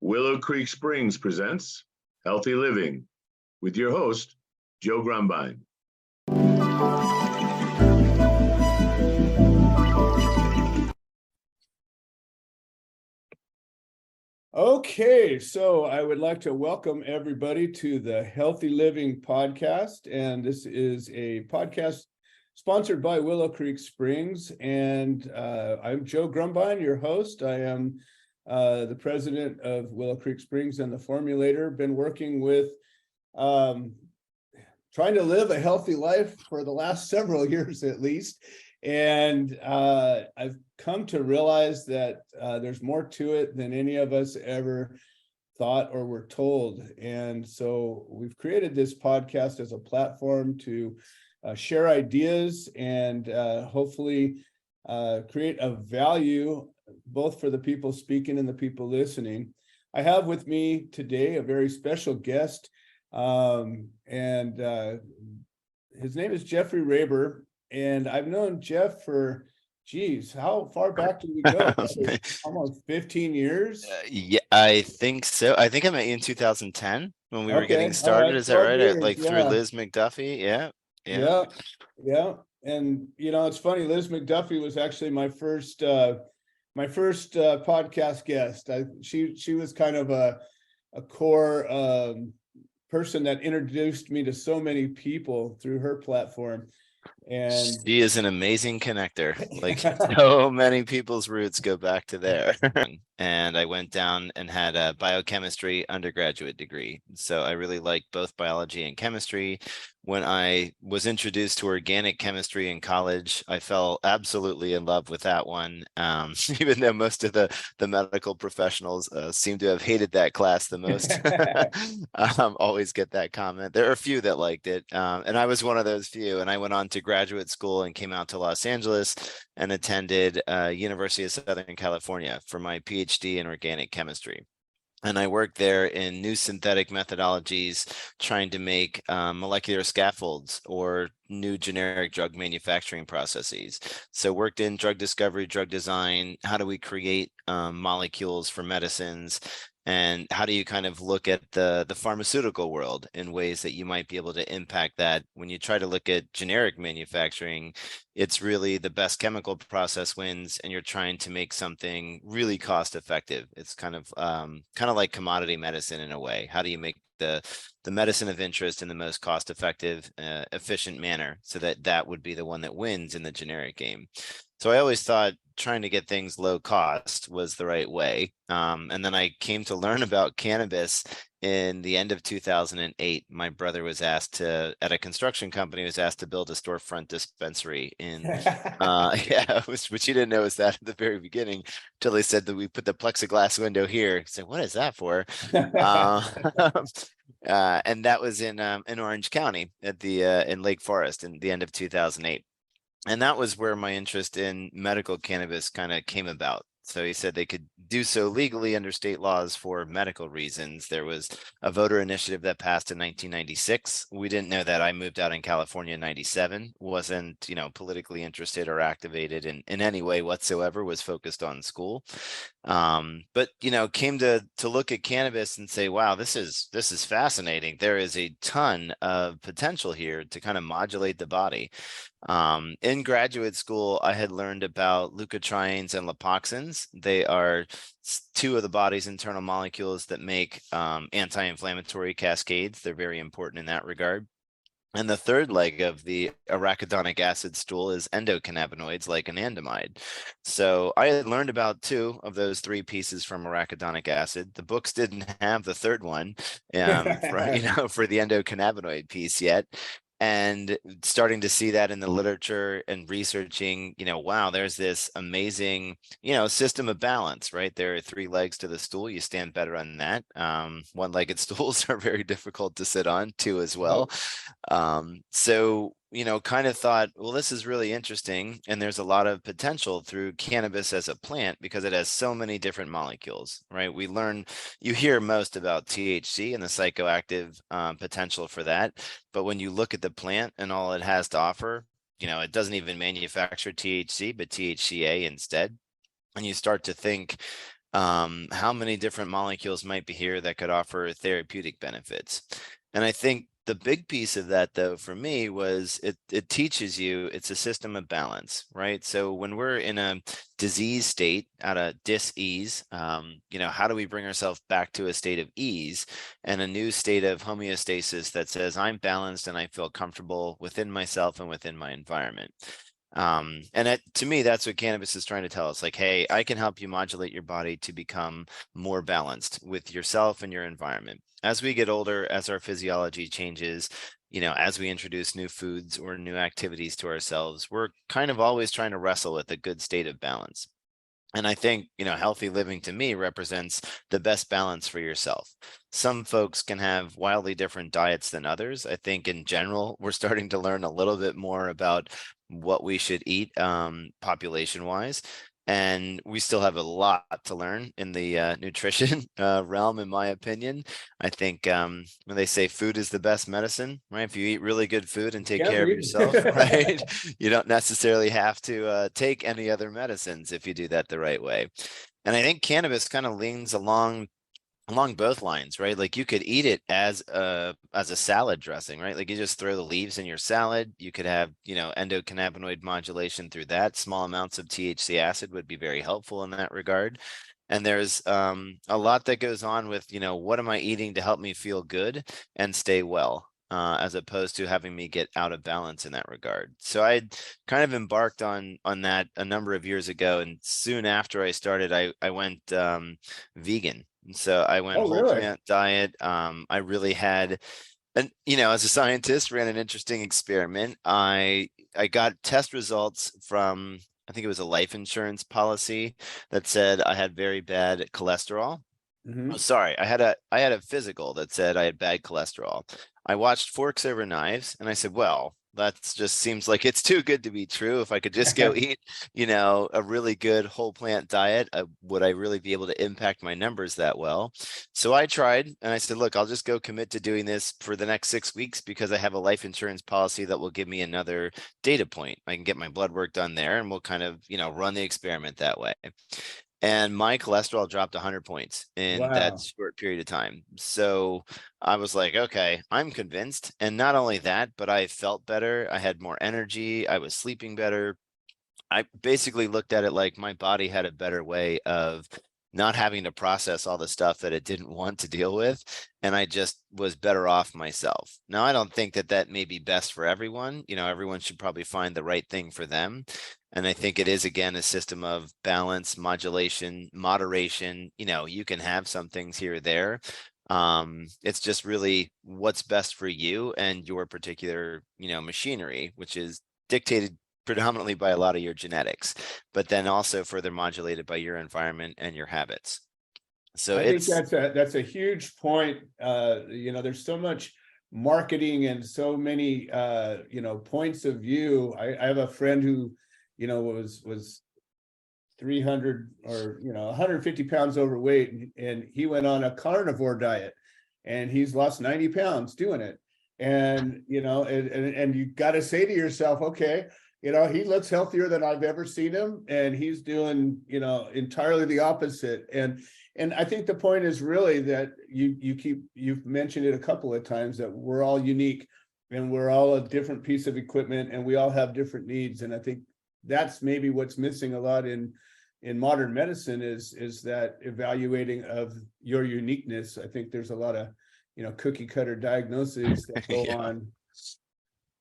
Willow Creek Springs presents Healthy Living with your host, Joe Grumbine. Okay, so I would like to welcome everybody to the Healthy Living podcast, and this is a podcast sponsored by Willow Creek Springs, and I'm Joe Grumbine, your host. I am the president of Willow Creek Springs and the formulator. Been working with trying to live a healthy life for the last several years at least. And I've come to realize that there's more to it than any of us ever thought or were told. And so we've created this podcast as a platform to share ideas and hopefully create a value both for the people speaking and the people listening. I have with me today a very special guest, and his name is Jeffrey Raber. And I've known Jeff for, geez, how far back did we go? Almost 15 years? Yeah, I think so. I think I met you in 2010 when we were getting started. Right. Is that right? Years, through Liz McDuffie. Yeah. And it's funny. Liz McDuffie was actually my first podcast guest. She was kind of a core person that introduced me to so many people through her platform. And she is an amazing connector. Like so many people's roots go back to there. And I went down and had a biochemistry undergraduate degree. So I really liked both biology and chemistry. When I was introduced to organic chemistry in college, I fell absolutely in love with that one. Even though most of the medical professionals seem to have hated that class the most. Always get that comment. There are a few that liked it. And I was one of those few. And I went on to graduate school and came out to Los Angeles and attended University of Southern California for my Ph.D. in organic chemistry. And I worked there in new synthetic methodologies, trying to make molecular scaffolds or new generic drug manufacturing processes. So worked in drug discovery, drug design. How do we create molecules for medicines? And how do you kind of look at the pharmaceutical world in ways that you might be able to impact that? When you try to look at generic manufacturing, it's really the best chemical process wins, and you're trying to make something really cost effective. It's kind of like commodity medicine in a way. How do you make the medicine of interest in the most cost effective, efficient manner, so that would be the one that wins in the generic game? So I always thought trying to get things low cost was the right way. And then I came to learn about cannabis in the end of 2008. My brother was asked to, at a construction company, was asked to build a storefront dispensary in, which he didn't know was that at the very beginning, until they said that we put the plexiglass window here. He said, what is that for? And that was in Orange County at the in Lake Forest in the end of 2008. And that was where my interest in medical cannabis kind of came about. So he said they could do so legally under state laws for medical reasons. There was a voter initiative that passed in 1996. We didn't know that. I moved out in California in 97, wasn't, politically interested or activated in any way whatsoever, was focused on school. But, came to look at cannabis and say, wow, this is fascinating. There is a ton of potential here to kind of modulate the body. In graduate school, I had learned about leukotrienes and lipoxins. They are two of the body's internal molecules that make anti-inflammatory cascades. They're very important in that regard. And the third leg of the arachidonic acid stool is endocannabinoids, like anandamide. So I had learned about two of those three pieces from arachidonic acid. The books didn't have the third one for the endocannabinoid piece yet. And starting to see that in the literature and researching, wow, there's this amazing, system of balance, right? There are three legs to the stool. You stand better on that. One-legged stools are very difficult to sit on, two as well. So kind of thought, well, this is really interesting. And there's a lot of potential through cannabis as a plant because it has so many different molecules, right? You hear most about THC and the psychoactive potential for that. But when you look at the plant and all it has to offer, it doesn't even manufacture THC, but THCA instead. And you start to think, How many different molecules might be here that could offer therapeutic benefits? And I think the big piece of that, though, for me was it teaches you it's a system of balance, right? So when we're in a disease state, out of dis-ease, how do we bring ourselves back to a state of ease and a new state of homeostasis that says I'm balanced and I feel comfortable within myself and within my environment? To me, that's what cannabis is trying to tell us. Like, hey, I can help you modulate your body to become more balanced with yourself and your environment. As we get older, as our physiology changes, as we introduce new foods or new activities to ourselves, we're kind of always trying to wrestle with a good state of balance. And I think, healthy living to me represents the best balance for yourself. Some folks can have wildly different diets than others. I think in general, we're starting to learn a little bit more about what we should eat population wise. And we still have a lot to learn in the nutrition realm, in my opinion. I think when they say food is the best medicine, right? If you eat really good food and take care of yourself, right? You don't necessarily have to take any other medicines if you do that the right way. And I think cannabis kind of leans along both lines, right? Like you could eat it as a salad dressing, right? Like you just throw the leaves in your salad. You could have, endocannabinoid modulation through that. Small amounts of THC acid would be very helpful in that regard. And there's a lot that goes on with, what am I eating to help me feel good and stay well, as opposed to having me get out of balance in that regard. So I kind of embarked on that a number of years ago. And soon after I started, I went vegan. And so I went whole plant diet. I really had, and as a scientist, ran an interesting experiment. I got test results from, I think it was a life insurance policy that said I had very bad cholesterol. Oh, sorry, I had a physical that said I had bad cholesterol. I watched Forks Over Knives and I said, well, that just seems like it's too good to be true. If I could just go eat, a really good whole plant diet, would I really be able to impact my numbers that well? So I tried and I said, look, I'll just go commit to doing this for the next 6 weeks because I have a life insurance policy that will give me another data point. I can get my blood work done there and we'll kind of, run the experiment that way. And my cholesterol dropped 100 points in that short period of time. So I was like, okay, I'm convinced. And not only that, but I felt better. I had more energy. I was sleeping better. I basically looked at it like my body had a better way of not having to process all the stuff that it didn't want to deal with. And I just was better off myself. Now, I don't think that may be best for everyone. Everyone should probably find the right thing for them. And I think it is, again, a system of balance, modulation, moderation. You can have some things here or there. It's just really what's best for you and your particular, machinery, which is dictated predominantly by a lot of your genetics, but then also further modulated by your environment and your habits. So I think that's a huge point. There's so much marketing and so many points of view. I have a friend who was 300 or 150 pounds overweight, and he went on a carnivore diet and he's lost 90 pounds doing it. And and you got to say to yourself, okay, he looks healthier than I've ever seen him, and he's doing entirely the opposite. And I think the point is really that you've mentioned it a couple of times, that we're all unique and we're all a different piece of equipment and we all have different needs. And I think that's maybe what's missing a lot in modern medicine is that evaluating of your uniqueness. I think there's a lot of cookie cutter diagnoses that go on.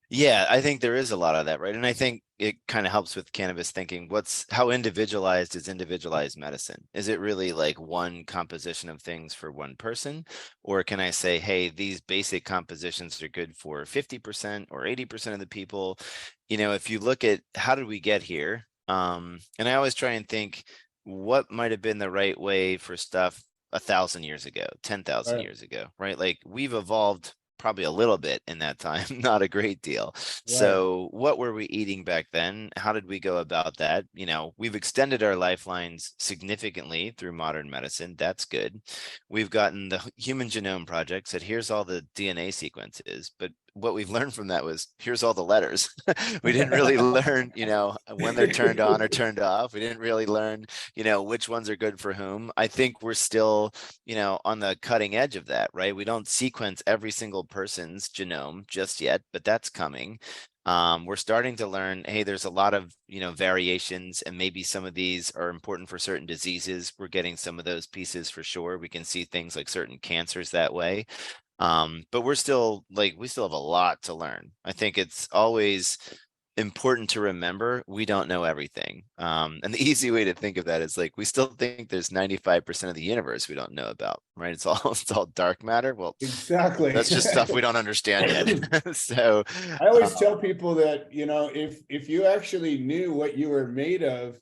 Yeah, I think there is a lot of that, right? And I think it kind of helps with cannabis thinking. How individualized is individualized medicine? Is it really like one composition of things for one person? Or can I say, hey, these basic compositions are good for 50% or 80% of the people? If you look at how did we get here? And I always try and think what might have been the right way for stuff 1,000 years ago, 10,000 years ago, right? Like we've evolved probably a little bit in that time, not a great deal. Right. So what were we eating back then? How did we go about that? We've extended our lifelines significantly through modern medicine. That's good. We've gotten the Human Genome Project said, here's all the DNA sequences, but what we've learned from that was, here's all the letters. We didn't really learn, when they're turned on or turned off. We didn't really learn, which ones are good for whom. I think we're still, on the cutting edge of that, right? We don't sequence every single person's genome just yet, but that's coming. We're starting to learn, hey, there's a lot of, variations, and maybe some of these are important for certain diseases. We're getting some of those pieces for sure. We can see things like certain cancers that way. But we still have a lot to learn. I think it's always important to remember we don't know everything. And the easy way to think of that is we still think there's 95% of the universe we don't know about, right? It's all dark matter. Well, Exactly. that's just stuff we don't understand yet. So I always tell people that, if you actually knew what you were made of,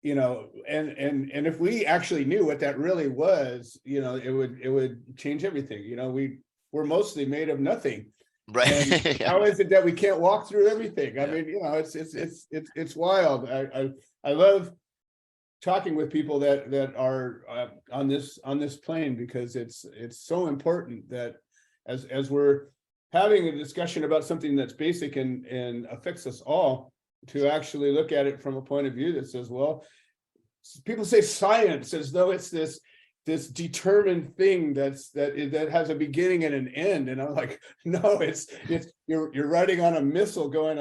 and if we actually knew what that really was, it would change everything. We're mostly made of nothing. right. And Yeah. how is it that we can't walk through everything? I mean, it's wild. I love talking with people that are on this plane, because it's so important that as we're having a discussion about something that's basic and affects us all, to actually look at it from a point of view that says, well, people say science as though it's this determined thing that has a beginning and an end, and I'm like, no, it's you're riding on a missile going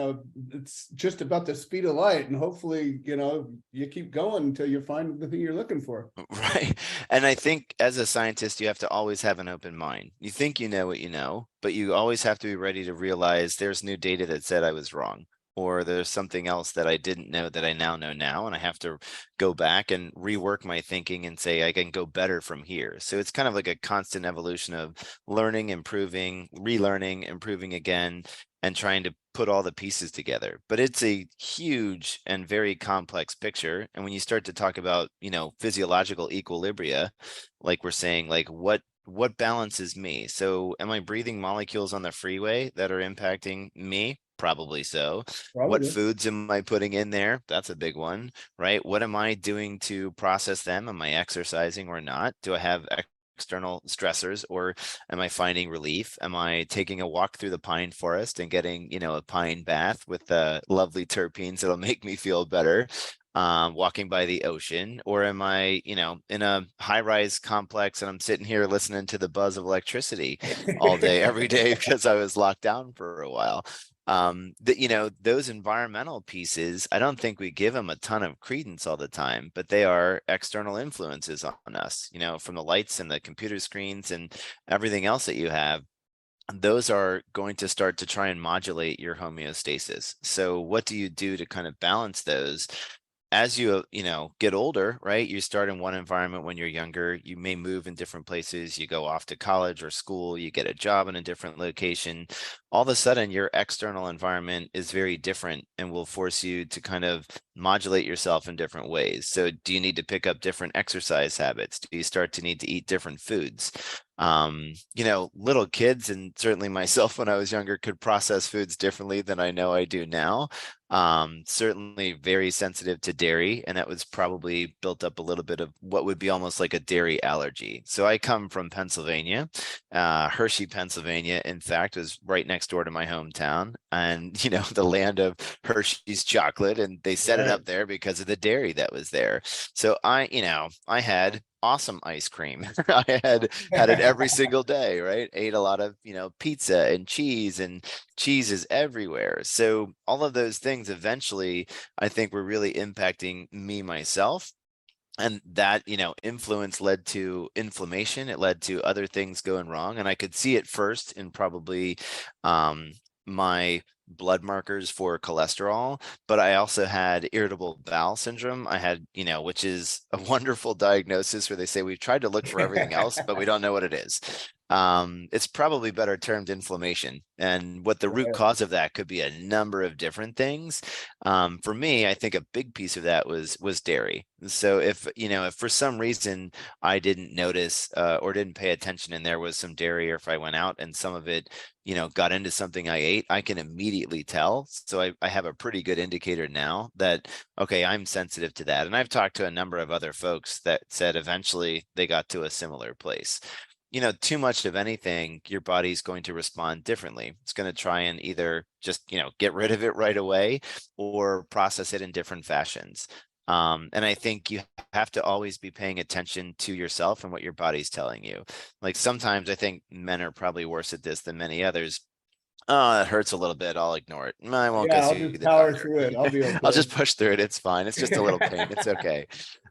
it's just about the speed of light, and hopefully you keep going until you find the thing you're looking for. Right. And I think as a scientist, you have to always have an open mind. You think you know what you know, but you always have to be ready to realize there's new data that said I was wrong, or there's something else that I didn't know that I now know now, and I have to go back and rework my thinking and say I can go better from here. So it's kind of like a constant evolution of learning, improving, relearning, improving again, and trying to put all the pieces together. But it's a huge and very complex picture. And when you start to talk about, physiological equilibria, like we're saying, what balances me? So am I breathing molecules on the freeway that are impacting me? Probably so. What Probably. foods am I putting in there? That's a big one, right? What am I doing to process them? Am I exercising or not? Do I have external stressors, or am I finding relief? Am I taking a walk through the pine forest and getting, a pine bath with the lovely terpenes that'll make me feel better? Walking by the ocean, or am I, in a high-rise complex and I'm sitting here listening to the buzz of electricity all day, every day, because I was locked down for a while? Those environmental pieces, I don't think we give them a ton of credence all the time, but they are external influences on us, from the lights and the computer screens and everything else that you have. Those are going to start to try and modulate your homeostasis. So what do you do to kind of balance those? As you get older, right? You start in one environment when you're younger. You may move in different places. You go off to college or school. You get a job in a different location. All of a sudden, your external environment is very different and will force you to kind of modulate yourself in different ways. So do you need to pick up different exercise habits? Do you start to need to eat different foods? Little kids, and certainly myself when I was younger, could process foods differently than I know I do now. Certainly very sensitive to dairy, and that was probably built up a little bit of what would be almost like a dairy allergy. So I come from Pennsylvania. Hershey, Pennsylvania, in fact, was right next door to my hometown, and the land of Hershey's chocolate, and they set it up there because of the dairy that was there. So I had awesome ice cream. I had it every single day, right? Ate a lot of, pizza and cheese is everywhere. So all of those things eventually, I think, were really impacting me myself. And that, influence led to inflammation. It led to other things going wrong. And I could see it first in probably my blood markers for cholesterol, but I also had irritable bowel syndrome. I had, which is a wonderful diagnosis where they say we've tried to look for everything else, but we don't know what it is. It's probably better termed inflammation, and what the root cause of that could be a number of different things. For me, I think a big piece of that was dairy. So if for some reason I didn't notice or didn't pay attention and there was some dairy, or if I went out and some of it got into something I ate, I can immediately tell. So I have a pretty good indicator now that, okay, I'm sensitive to that. And I've talked to a number of other folks that said eventually they got to a similar place. too much of anything, your body's going to respond differently. It's going to try and either just, get rid of it right away or process it in different fashions. And I think you have to always be paying attention to yourself and what your body's telling you. Like sometimes I think men are probably worse at this than many others. Oh, it hurts a little bit. I'll ignore it. I won't go Yeah, I'll see just the power doctor. through it. I'll be okay. I'll just push through it. It's fine. It's just a little pain. It's okay.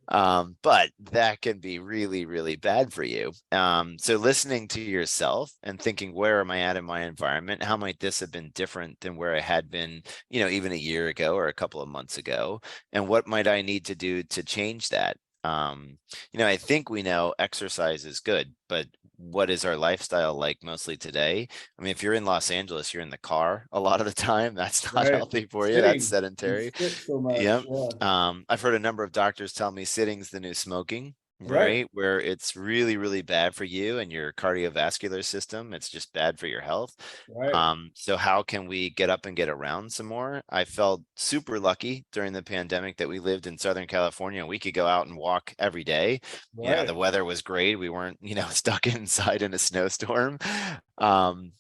But that can be really, really bad for you. So listening to yourself and thinking, where am I at in my environment? How might this have been different than where I had been, even a year ago or a couple of months ago? And what might I need to do to change that? I think we know exercise is good, but what is our lifestyle like mostly today? I mean, if you're in Los Angeles, you're in the car a lot of the time. That's not Right. healthy for you. That's You sedentary. sit so much. Yep. Yeah. I've heard a number of doctors tell me sitting's the new smoking, Right. right? Where it's really, really bad for you and your cardiovascular system. It's just bad for your health. Right. So how can we get up and get around some more? I felt super lucky during the pandemic that we lived in Southern California and we could go out and walk every day. Yeah, Right. the weather was great. We weren't, stuck inside in a snowstorm.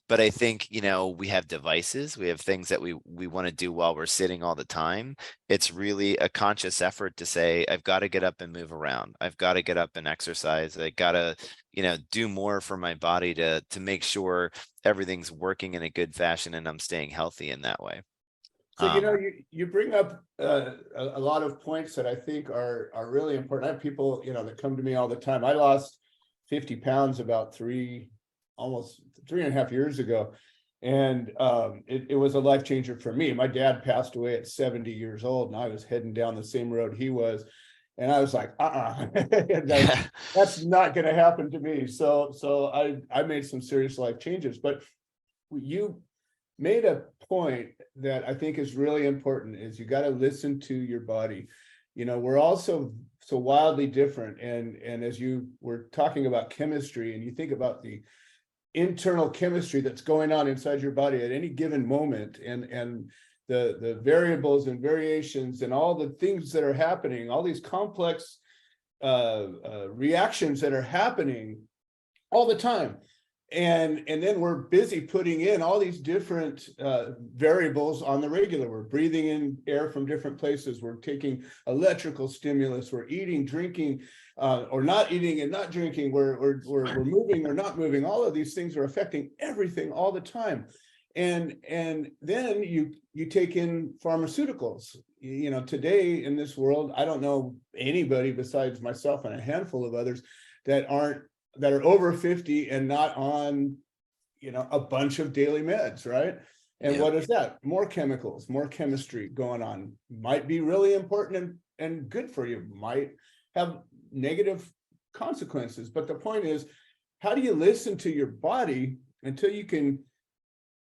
But I think, we have devices, we have things that we want to do while we're sitting all the time. It's really a conscious effort to say, I've got to get up and move around. I've got to get up and exercise. I got to, do more for my body to make sure everything's working in a good fashion and I'm staying healthy in that way. So, you bring up a lot of points that I think are really important. I have people, that come to me all the time. I lost 50 pounds about almost 3.5 years ago. And it was a life changer for me. My dad passed away at 70 years old, and I was heading down the same road he was. And I was like, that's not going to happen to me. So I made some serious life changes. But you made a point that I think is really important, is you got to listen to your body. We're also so wildly different. And as you were talking about chemistry, and you think about the internal chemistry that's going on inside your body at any given moment, and the variables and variations and all the things that are happening, all these complex reactions that are happening all the time. And then we're busy putting in all these different variables on the regular. We're breathing in air from different places. We're taking electrical stimulus. We're eating, drinking, or not eating and not drinking. We're moving or not moving. All of these things are affecting everything all the time. And then you take in pharmaceuticals. Today in this world, I don't know anybody besides myself and a handful of others that are over 50 and not on, a bunch of daily meds, right? And What is that? More chemicals, more chemistry going on. Might be really important and good for you, might have negative consequences. But the point is, how do you listen to your body until you can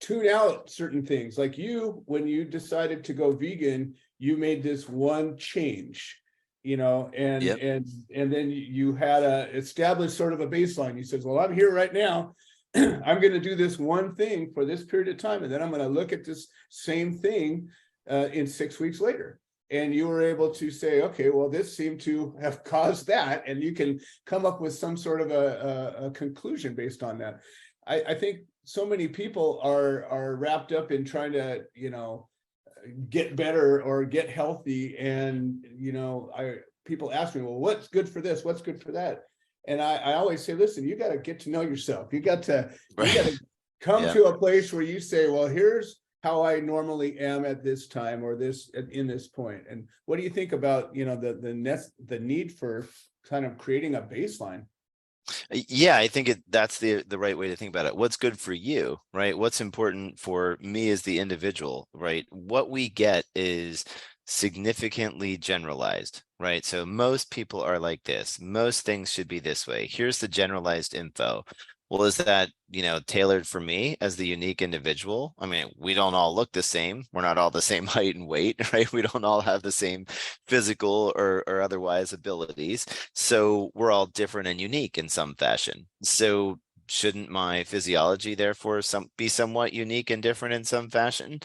tune out certain things? Like when you decided to go vegan, you made this one change. And then you had established sort of a baseline. You said, well, I'm here right now. I'm going to do this one thing for this period of time, and then I'm going to look at this same thing in 6 weeks later. And you were able to say, okay, well, this seemed to have caused that, and you can come up with some sort of a conclusion based on that. I think so many people are wrapped up in trying to, get better or get healthy. And, people ask me, well, what's good for this? What's good for that? And I always say, listen, you got to get to know yourself. You got to come to a place where you say, well, here's how I normally am at this time or in this point. And what do you think about, the need for kind of creating a baseline? Yeah, I think that's the right way to think about it. What's good for you, right? What's important for me as the individual, right? What we get is significantly generalized, right? So most people are like this. Most things should be this way. Here's the generalized info. Well, is that, tailored for me as the unique individual? I mean, we don't all look the same. We're not all the same height and weight, right? We don't all have the same physical or otherwise abilities. So we're all different and unique in some fashion. So shouldn't my physiology therefore be somewhat unique and different in some fashion?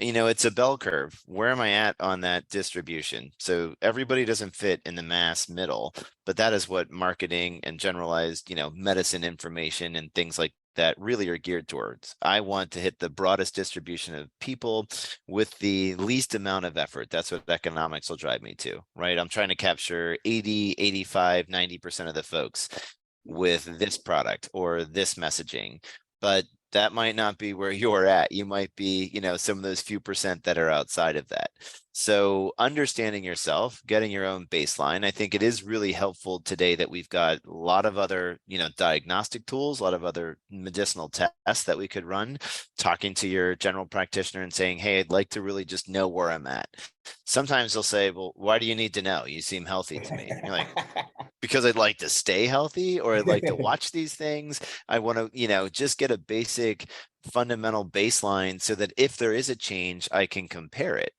it's a bell curve. Where am I at on that distribution? So everybody doesn't fit in the mass middle, but that is what marketing and generalized, medicine information and things like that really are geared towards. I want to hit the broadest distribution of people with the least amount of effort. That's what economics will drive me to, right? I'm trying to capture 80, 85, 90% of the folks with this product or this messaging. But that might not be where you're at. You might be, some of those few percent that are outside of that. So understanding yourself, getting your own baseline, I think it is really helpful today that we've got a lot of other, diagnostic tools, a lot of other medicinal tests that we could run, talking to your general practitioner and saying, hey, I'd like to really just know where I'm at. Sometimes they'll say, well, why do you need to know? You seem healthy to me. You're like, because I'd like to stay healthy, or I'd like to watch these things. I want to, just get a basic fundamental baseline so that if there is a change, I can compare it.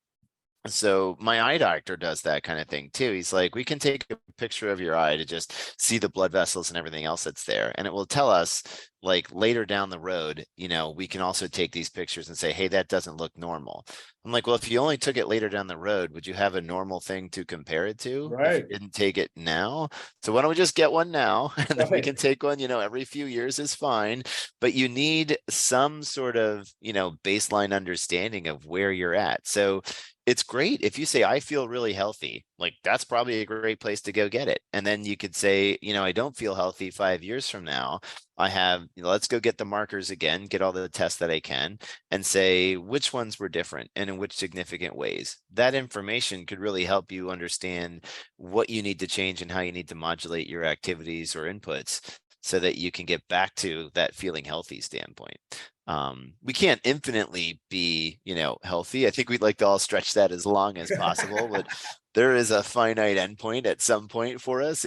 So my eye doctor does that kind of thing too. He's like, we can take a picture of your eye to just see the blood vessels and everything else that's there. And it will tell us, like, later down the road, we can also take these pictures and say, hey, that doesn't look normal. I'm like, well, if you only took it later down the road, would you have a normal thing to compare it to? Right. If you didn't take it now? So why don't we just get one now? And then we can take one, every few years is fine. But you need some sort of, baseline understanding of where you're at. So it's great if you say, I feel really healthy, like that's probably a great place to go get it. And then you could say, I don't feel healthy 5 years from now. I have, let's go get the markers again, get all the tests that I can, and say which ones were different and in which significant ways. That information could really help you understand what you need to change and how you need to modulate your activities or inputs so that you can get back to that feeling healthy standpoint. We can't infinitely be, healthy. I think we'd like to all stretch that as long as possible, but there is a finite endpoint at some point for us.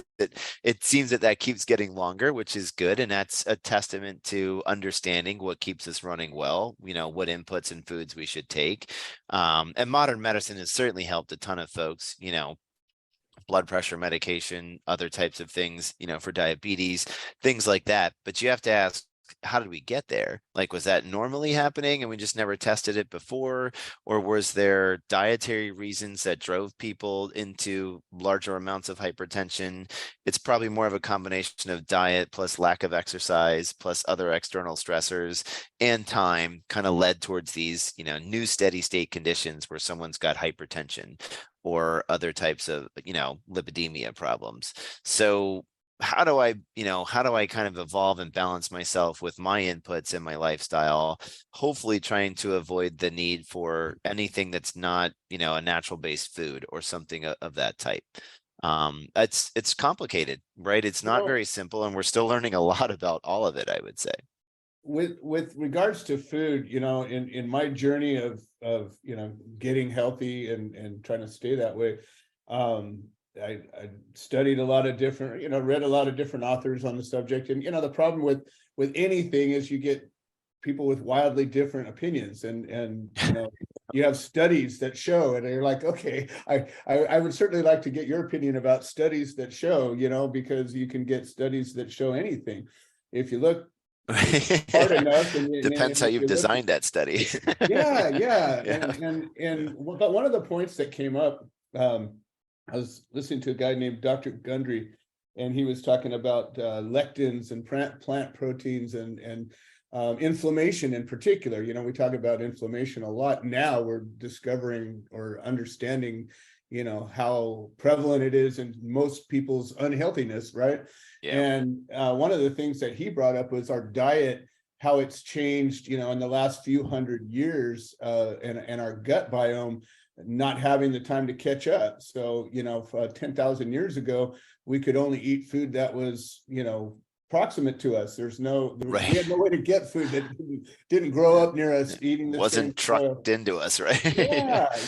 It seems that keeps getting longer, which is good. And that's a testament to understanding what keeps us running well, what inputs and foods we should take. And modern medicine has certainly helped a ton of folks, blood pressure medication, other types of things, for diabetes, things like that. But you have to ask, how did we get there? Like, was that normally happening and we just never tested it before? Or was there dietary reasons that drove people into larger amounts of hypertension? It's probably more of a combination of diet plus lack of exercise plus other external stressors and time kind of led towards these, new steady state conditions where someone's got hypertension or other types of, lipidemia problems. So how do I kind of evolve and balance myself with my inputs and my lifestyle, hopefully trying to avoid the need for anything that's not, a natural based food or something of that type. It's complicated, right? It's not very simple, and we're still learning a lot about all of it, I would say. With regards to food, in my journey of getting healthy and trying to stay that way, I studied a lot of different, read a lot of different authors on the subject. And, the problem with anything is you get people with wildly different opinions, and you have studies that show, and you're like, okay, I would certainly like to get your opinion about studies that show, because you can get studies that show anything. If you look hard enough, and depends how you've designed that study. Yeah. And but one of the points that came up, I was listening to a guy named Dr. Gundry, and he was talking about lectins and plant proteins and inflammation in particular. We talk about inflammation a lot now. We're discovering or understanding, how prevalent it is in most people's unhealthiness, right? Yeah. And one of the things that he brought up was our diet, how it's changed, in the last few hundred years, and our gut biome not having the time to catch up. So, 10,000 years ago, we could only eat food that was, proximate to us. We had no way to get food that didn't grow up near us eating the wasn't trucked into us, right?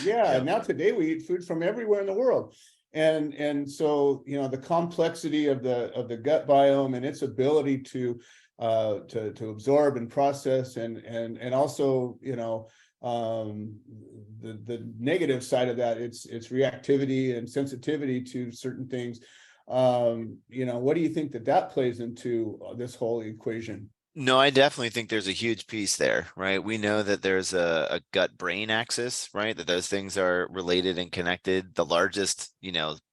Yeah. Now today we eat food from everywhere in the world. And so, the complexity of the gut biome and its ability to absorb and process and also, the negative side of that, it's reactivity and sensitivity to certain things. What do you think that plays into this whole equation? No, I definitely think there's a huge piece there, right? We know that there's a gut-brain axis, right? That those things are related and connected. The largest,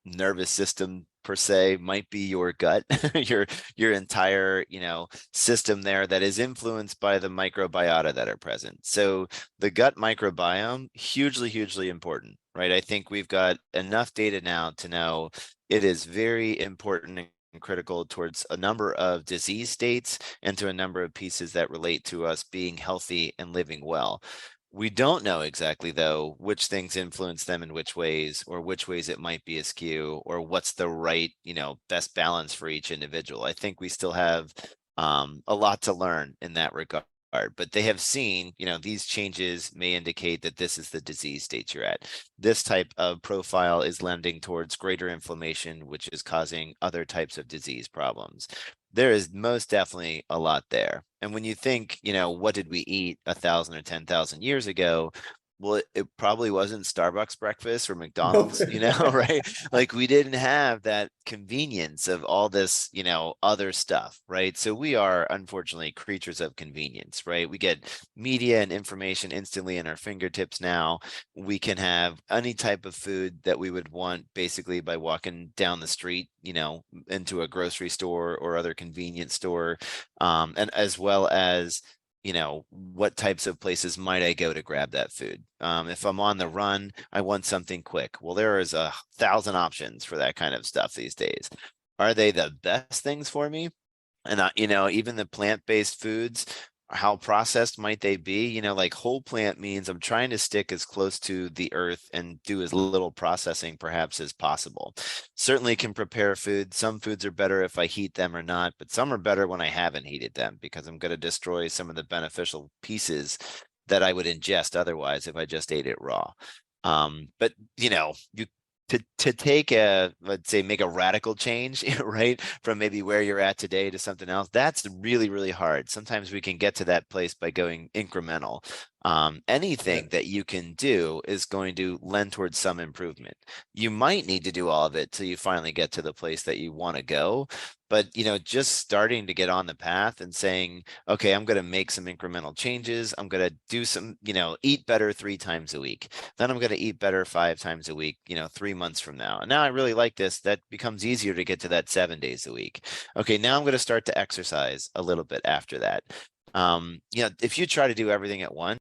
nervous system per se might be your gut, your entire, system there that is influenced by the microbiota that are present. So the gut microbiome, hugely, hugely important, right? I think we've got enough data now to know it is very important and critical towards a number of disease states and to a number of pieces that relate to us being healthy and living well. We don't know exactly, though, which things influence them in which ways, or which ways it might be askew, or what's the right, best balance for each individual. I think we still have a lot to learn in that regard. But they have seen, these changes may indicate that this is the disease state you're at. This type of profile is lending towards greater inflammation, which is causing other types of disease problems. There is most definitely a lot there. And when you think, what did we eat 1,000 or 10,000 years ago? Well, it probably wasn't Starbucks breakfast or McDonald's, right? Like we didn't have that convenience of all this, other stuff, right? So we are unfortunately creatures of convenience, right? We get media and information instantly in our fingertips now. We can have any type of food that we would want basically by walking down the street, into a grocery store or other convenience store, and as well as what types of places might I go to grab that food? If I'm on the run, I want something quick. Well, there is 1,000 options for that kind of stuff these days. Are they the best things for me? And, even the plant-based foods, how processed might they be? Like whole plant means I'm trying to stick as close to the earth and do as little processing perhaps as possible. Certainly can prepare food. Some foods are better if I heat them or not, but some are better when I haven't heated them because I'm going to destroy some of the beneficial pieces that I would ingest otherwise if I just ate it raw. But you to take let's say make a radical change, right, from maybe where you're at today to something else, that's really, really hard. Sometimes we can get to that place by going incremental. Anything that you can do is going to lend towards some improvement. You might need to do all of it till you finally get to the place that you want to go. But, just starting to get on the path and saying, okay, I'm going to make some incremental changes. I'm going to do some, eat better 3 times a week. Then I'm going to eat better 5 times a week, 3 months from now. And now I really like this. That becomes easier to get to that 7 days a week. Okay, now I'm going to start to exercise a little bit after that. If you try to do everything at once,